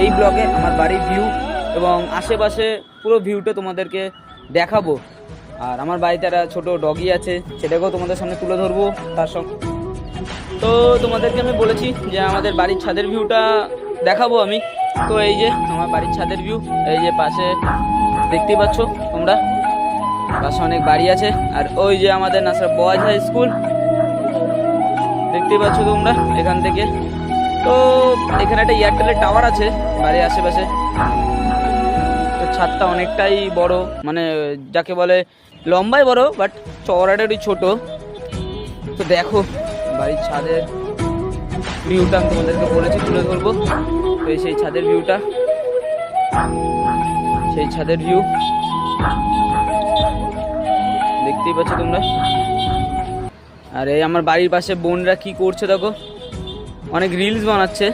এই ব্লগে আমার বাড়ির ভিউ এবং আশেপাশে পুরো ভিউটা তোমাদেরকে দেখাবো। আর আমার বাড়িতে একটা ছোটো ডগি আছে, সেটাকেও তোমাদের সামনে তুলে ধরবো তার সঙ্গে। তো তোমাদেরকে আমি বলেছি যে আমাদের বাড়ির ছাদের ভিউটা দেখাবো আমি। তো এই যে আমার বাড়ির ছাদের ভিউ, এই যে পাশে দেখতেই পাচ্ছ তোমরা, পাশে অনেক বাড়ি আছে। আর ওই যে আমাদের নাসরা বয়েজ হাই স্কুল দেখতেই পাচ্ছ তোমরা এখান থেকে। তো এখানে একটা এয়ারটেলের টাওয়ার আছে বাড়ির আশেপাশে। তো ছাদটা অনেকটাই বড়, মানে যাকে বলে লম্বাই বড় বাট চওড়াটা একটু ছোটো। তো দেখো বাড়ির ছাদের ভিউটা আমি তোমাদেরকে বলেছি তুলে ধরবো। তো এই সেই ছাদের ভিউটা, সেই ছাদের ভিউ দেখতেই পাচ্ছ তোমরা। আর এই আমার বাড়ির পাশে বোনরা কি করছে দেখো, অনেক রিলস বানাচ্ছে।